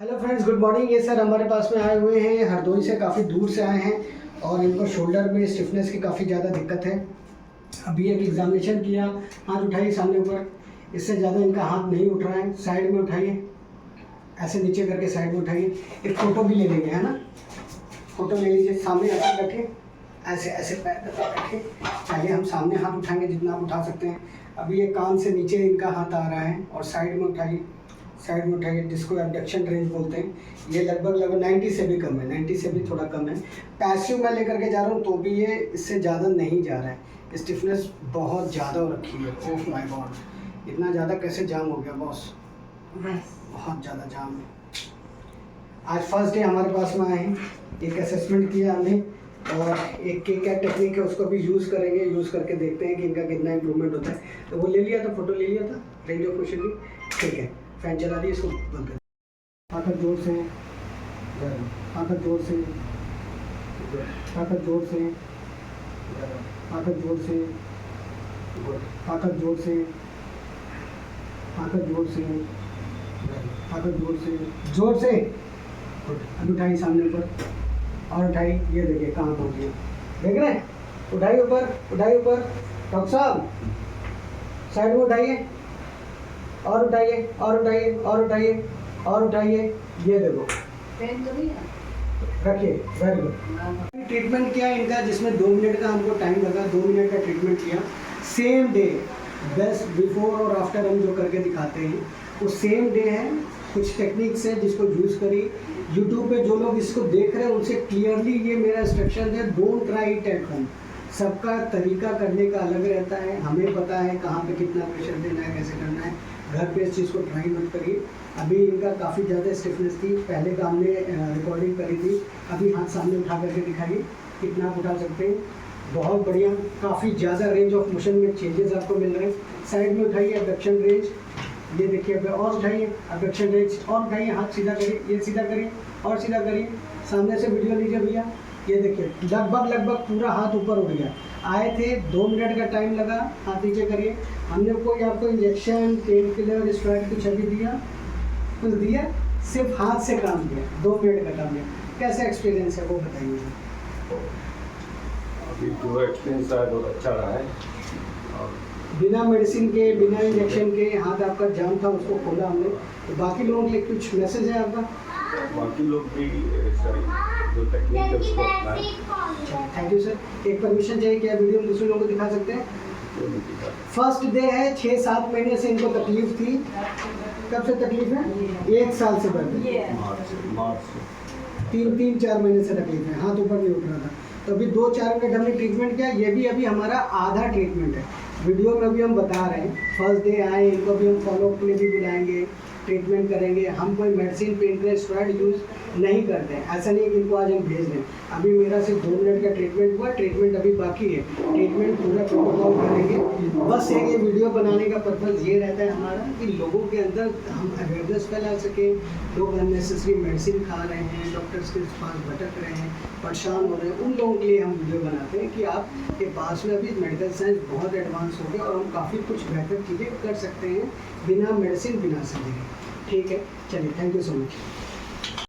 Hello friends, good morning. ये sir हमारे पास में आए हुए हैं, हरदोई से काफ़ी दूर से आए हैं और इनको शोल्डर में स्टिफनेस की काफ़ी ज़्यादा दिक्कत है। अभी एक एग्जामिनेशन किया, हाथ उठाइए सामने ऊपर। इससे ज़्यादा इनका हाथ नहीं उठ रहा है। साइड में उठाइए, ऐसे नीचे करके साइड में उठाइए। एक फ़ोटो भी ले लेंगे, है ना। फ़ोटो ले लीजिए, सामने ऐसे रखें, ऐसे ऐसे पैर रखें। पहले हम सामने हाथ उठाएंगे जितना आप उठा सकते हैं। अभी ये कान से नीचे इनका हाथ आ रहा है और साइड में उठाइए, साइड में उठाइए, जिसको एबडक्शन रेंज बोलते हैं। ये लगभग 90 से भी कम है, 90 से भी थोड़ा कम है। पैसिव मैं लेकर के जा रहा हूँ तो भी ये इससे ज़्यादा नहीं जा रहा है। स्टिफनेस बहुत ज़्यादा हो रखी है। ओह माय गॉड, इतना ज़्यादा कैसे जाम हो गया बॉस, बहुत ज़्यादा जाम है। आज फर्स्ट डे हमारे पास में आए हैं, एक असेसमेंट किया हमने और एक क्या टेक्निक है उसको भी यूज़ करेंगे। यूज़ करके देखते हैं कि इनका कितना इंप्रूवमेंट होता है। तो वो ले लिया था, फोटो ले लिया था, रेंज ऑफ मोशन की। ठीक है, फैन चला दिए, इसको बंद कर। आकर जोर से, आकर जोर से, आकर जोर से, आकर जोर से, आकर जोर से, आकर जोर से, आकर जोर से, जोर से। अब उठाइए सामने ऊपर और उठाइए। ये देखिए कहाँ पहुँच गया, देख रहे हैं। उठाइए ऊपर, उठाइए ऊपर। डॉक्टर साहब साइड में उठाइए और उठाइए और उठाइए और उठाइए और उठाइए। ये देखो, रखिए, वेरी गुड। ट्रीटमेंट किया इनका, जिसमें 2 मिनट का हमको टाइम लगा। 2 मिनट का ट्रीटमेंट किया। सेम डे, बेस्ट बिफोर और आफ्टर हम जो करके दिखाते हैं वो सेम डे है। कुछ टेक्निक्स है जिसको यूज़ करिए। यूट्यूब पे जो लोग इसको देख रहे हैं उनसे क्लियरली ये मेरा इंस्ट्रक्शन है, don't try it at home. सबका तरीका करने का अलग रहता है। हमें पता है कहाँ पे कितना प्रेशर देना है, कैसे करना है। घर पे इस चीज़ को ट्राई मत करिए। अभी इनका काफ़ी ज़्यादा स्टिफनेस थी, पहले का हमने रिकॉर्डिंग करी थी। अभी हाथ सामने उठा करके दिखाइए कितना आप उठा सकते हैं। बहुत बढ़िया, काफ़ी ज़्यादा रेंज ऑफ मोशन में चेंजेस आपको मिल रहे हैं। साइड में उठाइए, एबडक्शन रेंज, ये देखिए। और उठाइए, एबडक्शन रेंज, और उठाइए, हाथ सीधा करिए, ये सीधा करिए और सीधा करिए। सामने से वीडियो लीजिए भैया। ये देखिए, लगभग पूरा हाथ ऊपर उठ गया। आए थे, 2 मिनट का टाइम लगा। हाथ नीचे करिए। हमने कोई आपको इंजेक्शन, पेन किलर, स्टेरॉइड कुछ अभी दिया, कुछ दिया, सिर्फ हाथ से काम किया। 2 मिनट का काम किया। कैसा एक्सपीरियंस है वो बताइए। अभी जो एक्सपीरियंस रहा है बहुत अच्छा रहा है। और बिना मेडिसिन के, बिना इंजेक्शन के हाथ आपका जाम था, उसको खोला हमने। तो बाकी लोगों के लिए कुछ मैसेज है आपका? बाकी लोग भी जो टेक्निक है उसको अपनाएं। Thank you sir. एक परमिशन चाहिए, क्या वीडियो में दूसरे लोगों को दिखा सकते हैं? फर्स्ट डे है, 6-7 महीने से इनको तकलीफ थी। कब से तकलीफ है? 1 साल से बढ़ मार्च से 3-4 महीने से तकलीफ है। हाथ ऊपर नहीं उठ रहा था। तो अभी 2-4 मिनट हमने ट्रीटमेंट किया। ये भी अभी हमारा आधा ट्रीटमेंट है। वीडियो में भी हम बता रहे हैं। फर्स्ट डे आए, इनको भी हम फॉलोअप के लिए भी बुलाएंगे, ट्रीटमेंट करेंगे। हम कोई medicine, pain killer, steroid use नहीं करते हैं। ऐसा नहीं है कि इनको आज हम भेज दें। अभी मेरा सिर्फ 2 मिनट का ट्रीटमेंट हुआ, ट्रीटमेंट अभी बाकी है। ट्रीटमेंट पूरा प्रोटोकॉल करेंगे। बस एक ये वीडियो बनाने का पर्पज़ ये रहता है हमारा कि लोगों के अंदर हम अवेयरनेस फैला सकें। लोग अननेसेसरी मेडिसिन खा रहे हैं, डॉक्टर्स के पास भटक रहे हैं, परेशान हो रहे हैं। उन लोगों के लिए हम वीडियो बनाते हैं कि आपके पास में अभी मेडिकल साइंस बहुत एडवांस हो गया और हम काफ़ी कुछ बेहतर चीज़ें कर सकते हैं बिना मेडिसिन, बिना सर्जरी। ठीक है, चलिए, थैंक यू सो मच।